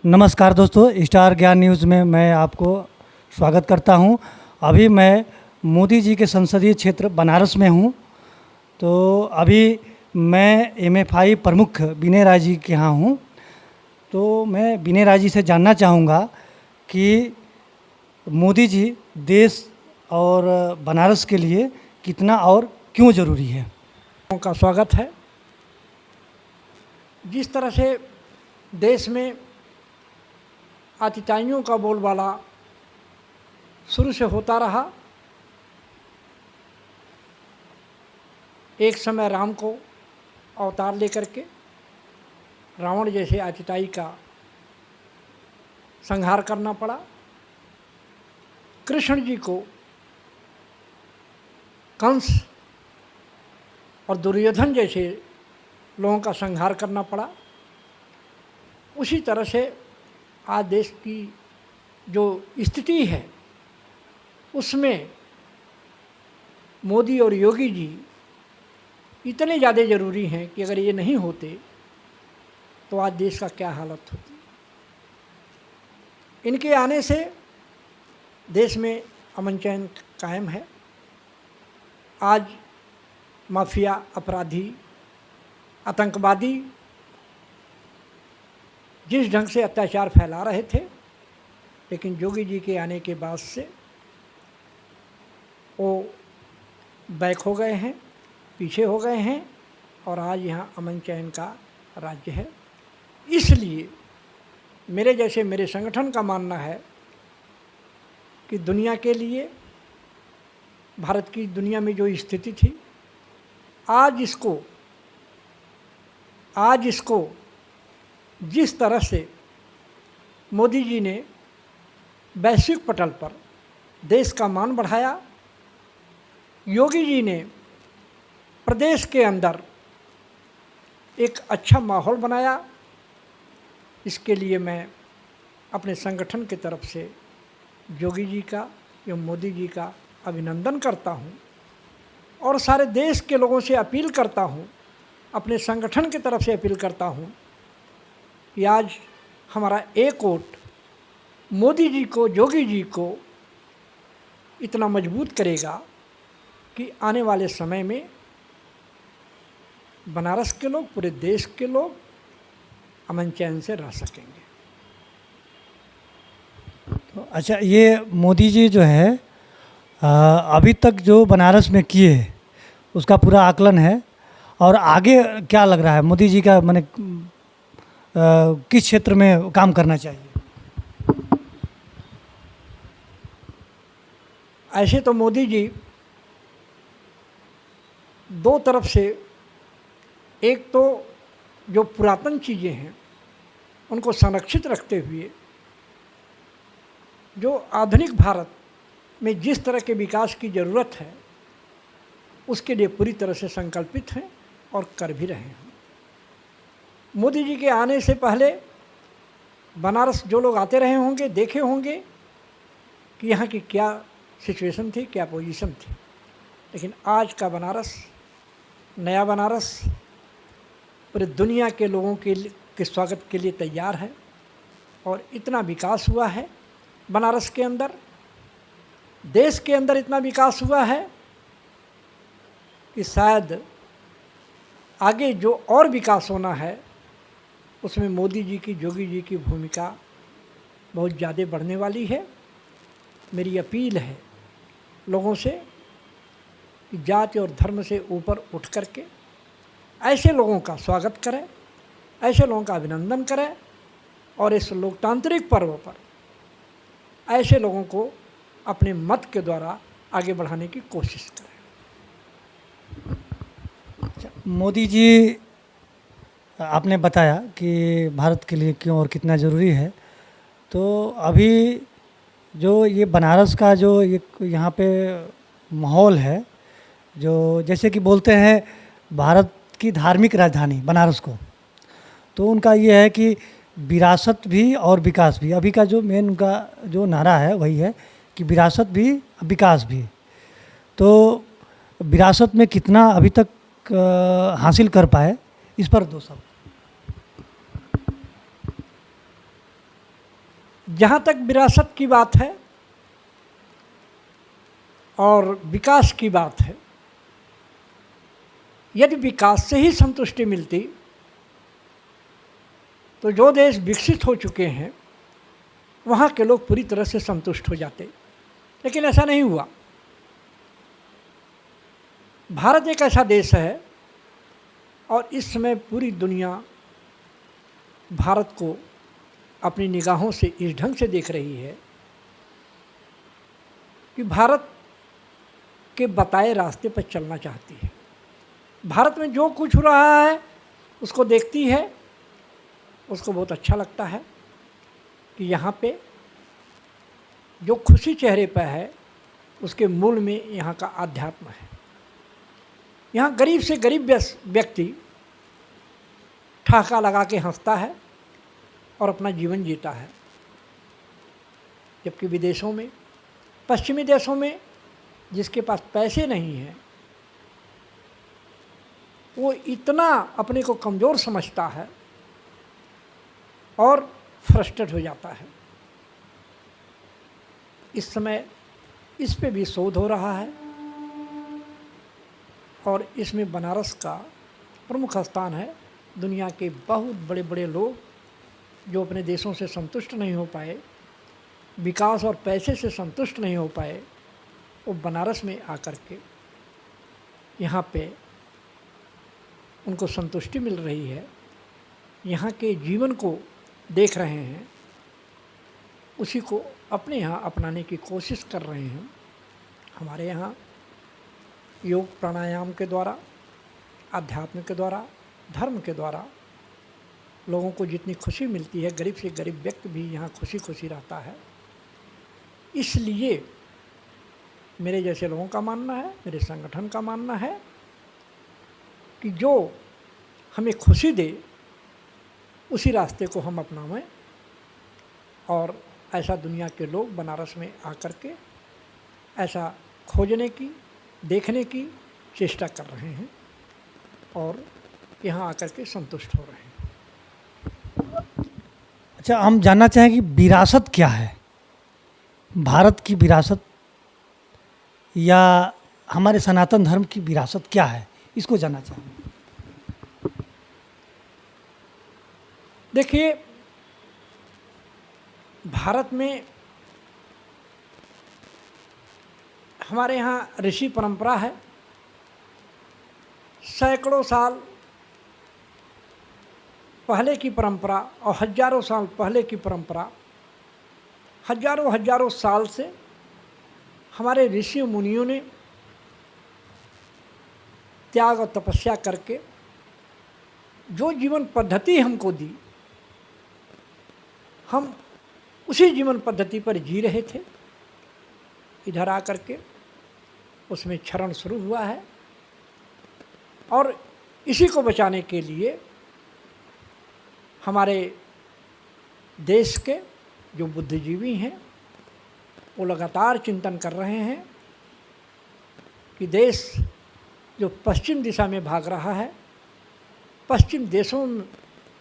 नमस्कार दोस्तों, स्टार ज्ञान न्यूज़ में मैं आपको स्वागत करता हूं। अभी मैं मोदी जी के संसदीय क्षेत्र बनारस में हूं। तो अभी मैं एमएफआई प्रमुख विनय राय जी के यहाँ हूं। तो मैं विनय राय जी से जानना चाहूँगा कि मोदी जी देश और बनारस के लिए कितना और क्यों ज़रूरी है। का स्वागत है। जिस तरह से देश में आतिताइयों का बोलबाला शुरू से होता रहा, एक समय राम को अवतार लेकर के रावण जैसे आतिताई का संहार करना पड़ा। कृष्ण जी को कंस और दुर्योधन जैसे लोगों का संहार करना पड़ा। उसी तरह से आज देश की जो स्थिति है उसमें मोदी और योगी जी इतने ज़्यादा ज़रूरी हैं कि अगर ये नहीं होते तो आज देश का क्या हालत होती। इनके आने से देश में अमन चैन कायम है। आज माफिया, अपराधी, आतंकवादी जिस ढंग से अत्याचार फैला रहे थे, लेकिन योगी जी के आने के बाद से वो बैक हो गए हैं, पीछे हो गए हैं और आज यहाँ अमन चैन का राज्य है। इसलिए मेरे संगठन का मानना है कि दुनिया के लिए, भारत की दुनिया में जो स्थिति थी, आज इसको जिस तरह से मोदी जी ने वैश्विक पटल पर देश का मान बढ़ाया, योगी जी ने प्रदेश के अंदर एक अच्छा माहौल बनाया, इसके लिए मैं अपने संगठन की तरफ से योगी जी का एवं मोदी जी का अभिनंदन करता हूँ और सारे देश के लोगों से अपील करता हूँ, अपने संगठन की तरफ से अपील करता हूँ कि आज हमारा एक वोट मोदी जी को, योगी जी को इतना मजबूत करेगा कि आने वाले समय में बनारस के लोग, पूरे देश के लोग अमन चैन से रह सकेंगे। तो अच्छा, ये मोदी जी जो है अभी तक जो बनारस में किए उसका पूरा आकलन है और आगे क्या लग रहा है मोदी जी का, माने किस क्षेत्र में काम करना चाहिए। ऐसे तो मोदी जी दो तरफ से, एक तो जो पुरातन चीज़ें हैं उनको संरक्षित रखते हुए जो आधुनिक भारत में जिस तरह के विकास की ज़रूरत है उसके लिए पूरी तरह से संकल्पित हैं और कर भी रहे हैं। मोदी जी के आने से पहले बनारस जो लोग आते रहे होंगे, देखे होंगे कि यहाँ की क्या सिचुएशन थी, क्या पोजीशन थी, लेकिन आज का बनारस, नया बनारस पूरी दुनिया के लोगों के स्वागत के लिए तैयार है और इतना विकास हुआ है बनारस के अंदर, देश के अंदर इतना विकास हुआ है कि शायद आगे जो और विकास होना है उसमें मोदी जी की, योगी जी की भूमिका बहुत ज़्यादा बढ़ने वाली है। मेरी अपील है लोगों से कि जाति और धर्म से ऊपर उठ करके ऐसे लोगों का स्वागत करें, ऐसे लोगों का अभिनंदन करें और इस लोकतांत्रिक पर्व पर ऐसे लोगों को अपने मत के द्वारा आगे बढ़ाने की कोशिश करें। मोदी जी, आपने बताया कि भारत के लिए क्यों और कितना ज़रूरी है। तो अभी जो ये बनारस का जो यहाँ पे माहौल है, जो जैसे कि बोलते हैं भारत की धार्मिक राजधानी बनारस को, तो उनका ये है कि विरासत भी और विकास भी। अभी का जो मेन उनका जो नारा है वही है कि विरासत भी, विकास भी। तो विरासत में कितना अभी तक हासिल कर पाए, इस पर दो शब्द। जहाँ तक विरासत की बात है और विकास की बात है, यदि विकास से ही संतुष्टि मिलती तो जो देश विकसित हो चुके हैं वहाँ के लोग पूरी तरह से संतुष्ट हो जाते, लेकिन ऐसा नहीं हुआ। भारत एक ऐसा देश है और इस समय पूरी दुनिया भारत को अपनी निगाहों से इस ढंग से देख रही है कि भारत के बताए रास्ते पर चलना चाहती है। भारत में जो कुछ हो रहा है उसको देखती है, उसको बहुत अच्छा लगता है कि यहाँ पे जो खुशी चेहरे पर है उसके मूल में यहाँ का आध्यात्म है। यहाँ गरीब से गरीब व्यक्ति ठहाका लगा के हंसता है और अपना जीवन जीता है, जबकि विदेशों में, पश्चिमी देशों में जिसके पास पैसे नहीं हैं वो इतना अपने को कमज़ोर समझता है और फ्रस्ट्रेट हो जाता है। इस समय इस पे भी शोध हो रहा है और इसमें बनारस का प्रमुख स्थान है। दुनिया के बहुत बड़े बड़े लोग जो अपने देशों से संतुष्ट नहीं हो पाए, विकास और पैसे से संतुष्ट नहीं हो पाए, वो बनारस में आकर के यहाँ पे उनको संतुष्टि मिल रही है, यहाँ के जीवन को देख रहे हैं, उसी को अपने यहाँ अपनाने की कोशिश कर रहे हैं। हमारे यहाँ योग प्राणायाम के द्वारा, आध्यात्म के द्वारा, धर्म के द्वारा लोगों को जितनी खुशी मिलती है, गरीब से गरीब व्यक्ति भी यहाँ खुशी खुशी रहता है। इसलिए मेरे जैसे लोगों का मानना है, मेरे संगठन का मानना है कि जो हमें खुशी दे उसी रास्ते को हम अपनाएं और ऐसा दुनिया के लोग बनारस में आकर के ऐसा खोजने की, देखने की चेष्टा कर रहे हैं और यहाँ आकर के संतुष्ट हो रहे हैं। अच्छा, हम जानना चाहें कि विरासत क्या है, भारत की विरासत या हमारे सनातन धर्म की विरासत क्या है, इसको जानना चाहेंगे। देखिए, भारत में हमारे यहाँ ऋषि परंपरा है। सैकड़ों साल पहले की परंपरा और हजारों साल पहले की परंपरा, हजारों साल से हमारे ऋषि मुनियों ने त्याग और तपस्या करके जो जीवन पद्धति हमको दी, हम उसी जीवन पद्धति पर जी रहे थे। इधर आकर के उसमें क्षरण शुरू हुआ है और इसी को बचाने के लिए हमारे देश के जो बुद्धिजीवी हैं वो लगातार चिंतन कर रहे हैं कि देश जो पश्चिम दिशा में भाग रहा है, पश्चिम देशों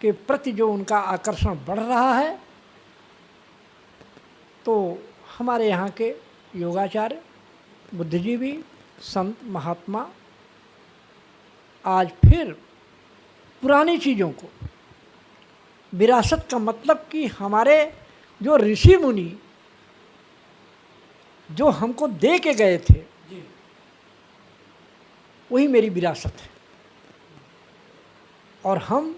के प्रति जो उनका आकर्षण बढ़ रहा है, तो हमारे यहाँ के योगाचार्य, बुद्धिजीवी, संत, महात्मा आज फिर पुरानी चीज़ों को, विरासत का मतलब कि हमारे जो ऋषि मुनि जो हमको दे के गए थे वही मेरी विरासत है और हम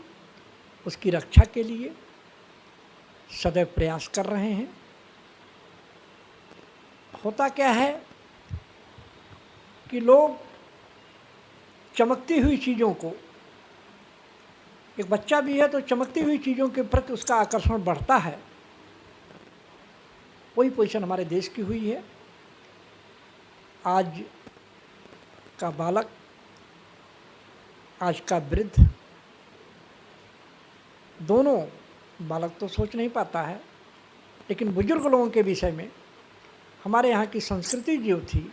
उसकी रक्षा के लिए सदैव प्रयास कर रहे हैं। होता क्या है कि लोग चमकती हुई चीज़ों को, एक बच्चा भी है तो चमकती हुई चीज़ों के प्रति उसका आकर्षण बढ़ता है। वही पोजीशन हमारे देश की हुई है। आज का बालक, आज का वृद्ध, दोनों, बालक तो सोच नहीं पाता है, लेकिन बुजुर्ग लोगों के विषय में हमारे यहाँ की संस्कृति जो थी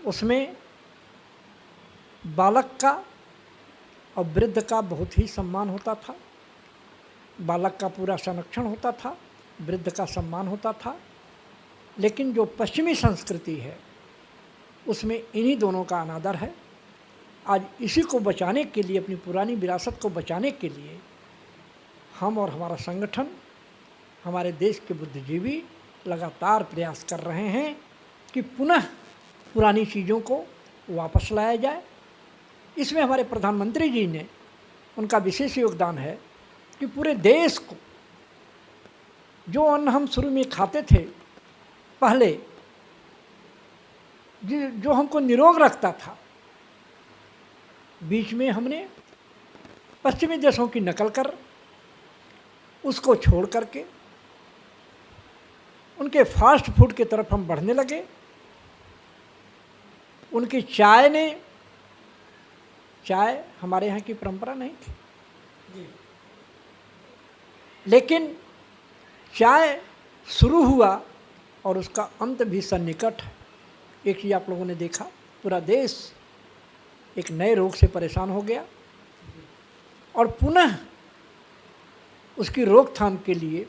उसमें बालक का और वृद्ध का बहुत ही सम्मान होता था। बालक का पूरा संरक्षण होता था वृद्ध का सम्मान होता था। लेकिन जो पश्चिमी संस्कृति है उसमें इन्हीं दोनों का अनादर है। आज इसी को बचाने के लिए, अपनी पुरानी विरासत को बचाने के लिए हम और हमारा संगठन, हमारे देश के बुद्धिजीवी लगातार प्रयास कर रहे हैं कि पुनः पुरानी चीज़ों को वापस लाया जाए। इसमें हमारे प्रधानमंत्री जी ने, उनका विशेष योगदान है कि पूरे देश को जो अन्न हम शुरू में खाते थे पहले, जो हमको निरोग रखता था, बीच में हमने पश्चिमी देशों की नकल कर उसको छोड़ करके उनके फास्ट फूड की तरफ हम बढ़ने लगे। उनकी चाय हमारे यहाँ की परंपरा नहीं थी, लेकिन चाय शुरू हुआ और उसका अंत भी सन्निकट है। एक चीज़ आप लोगों ने देखा, पूरा देश एक नए रोग से परेशान हो गया और पुनः उसकी रोकथाम के लिए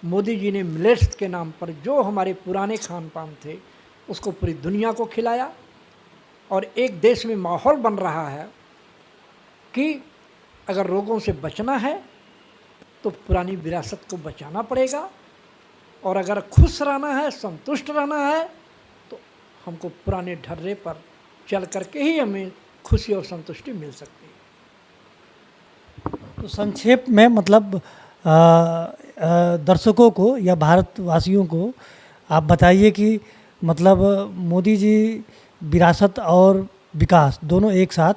मोदी जी ने मिलेट्स के नाम पर जो हमारे पुराने खान पान थे उसको पूरी दुनिया को खिलाया। और एक देश में माहौल बन रहा है कि अगर रोगों से बचना है तो पुरानी विरासत को बचाना पड़ेगा, और अगर खुश रहना है, संतुष्ट रहना है, तो हमको पुराने ढर्रे पर चल करके ही हमें खुशी और संतुष्टि मिल सकती है। तो संक्षेप में मतलब दर्शकों को या भारतवासियों को आप बताइए कि मतलब मोदी जी विरासत और विकास दोनों एक साथ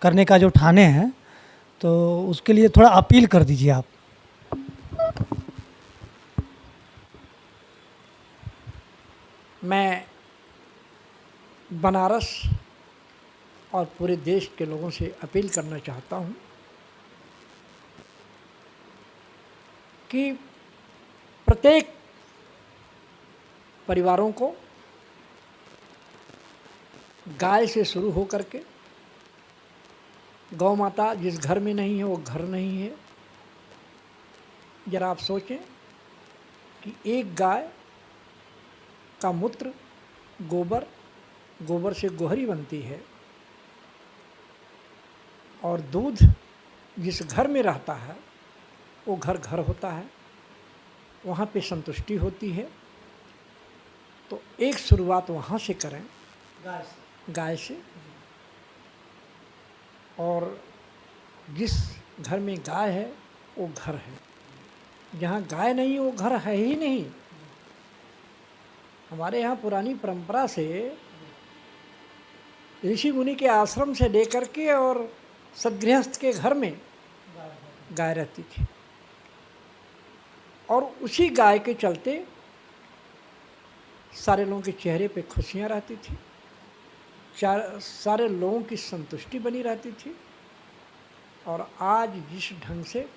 करने का जो ठाने हैं, तो उसके लिए थोड़ा अपील कर दीजिए आप। मैं बनारस और पूरे देश के लोगों से अपील करना चाहता हूँ कि प्रत्येक परिवारों को गाय से शुरू हो करके, गौ माता जिस घर में नहीं है वो घर नहीं है। जरा आप सोचें कि एक गाय का मूत्र, गोबर से गोहरी बनती है, और दूध जिस घर में रहता है वो घर होता है, वहाँ पे संतुष्टि होती है। तो एक शुरुआत वहाँ से करें, गाय से। और जिस घर में गाय है वो घर है, जहाँ गाय नहीं वो घर है ही नहीं। हमारे यहाँ पुरानी परंपरा से ऋषि मुनि के आश्रम से लेकर के और सदगृहस्थ के घर में गाय रहती थी, और उसी गाय के चलते सारे लोगों के चेहरे पे खुशियाँ रहती थी, सारे लोगों की संतुष्टि बनी रहती थी। और आज जिस ढंग से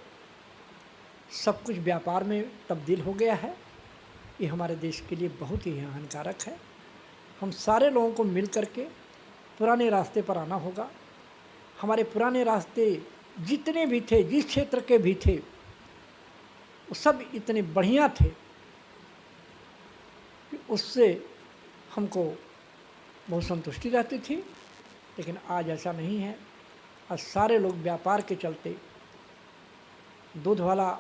सब कुछ व्यापार में तब्दील हो गया है, ये हमारे देश के लिए बहुत ही हानिकारक है। हम सारे लोगों को मिल करके पुराने रास्ते पर आना होगा। हमारे पुराने रास्ते जितने भी थे, जिस क्षेत्र के भी थे, वो सब इतने बढ़िया थे कि उससे हमको बहुत संतुष्टि रहती थी। लेकिन आज ऐसा नहीं है। आज सारे लोग व्यापार के चलते, दूध वाला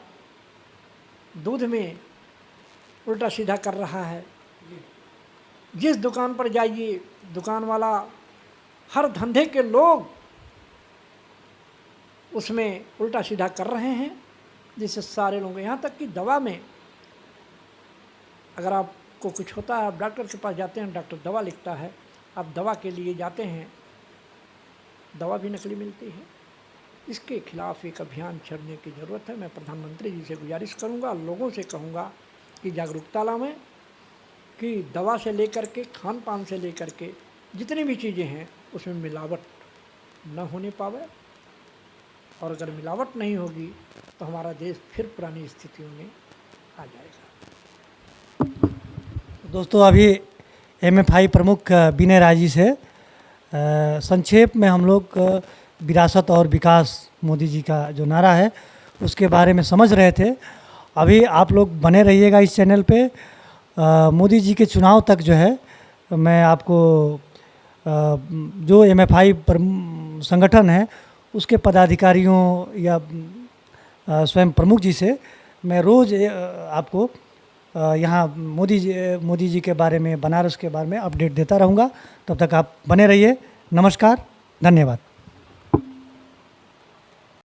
दूध में उल्टा सीधा कर रहा है। जिस दुकान पर जाइए, दुकान वाला, हर धंधे के लोग उसमें उल्टा सीधा कर रहे हैं, जिससे सारे लोग, यहाँ तक कि दवा में अगर आपको कुछ होता है, आप डॉक्टर के पास जाते हैं, डॉक्टर दवा लिखता है, आप दवा के लिए जाते हैं, दवा भी नकली मिलती है। इसके खिलाफ एक अभियान छेड़ने की ज़रूरत है। मैं प्रधानमंत्री जी से गुजारिश करूंगा, लोगों से कहूंगा कि जागरूकता लाएं कि दवा से लेकर के, खान पान से लेकर के जितनी भी चीज़ें हैं उसमें मिलावट न होने पावे। और अगर मिलावट नहीं होगी तो हमारा देश फिर पुरानी स्थितियों में आ जाएगा। दोस्तों, अभी MFI प्रमुख विनय राय जी से संक्षेप में हम लोग विरासत और विकास, मोदी जी का जो नारा है, उसके बारे में समझ रहे थे। अभी आप लोग बने रहिएगा इस चैनल पे। मोदी जी के चुनाव तक जो है मैं आपको जो MFI संगठन है उसके पदाधिकारियों या स्वयं प्रमुख जी से मैं रोज़ आपको यहाँ मोदी जी के बारे में, बनारस के बारे में अपडेट देता रहूँगा। तब तक आप बने रहिए। नमस्कार, धन्यवाद।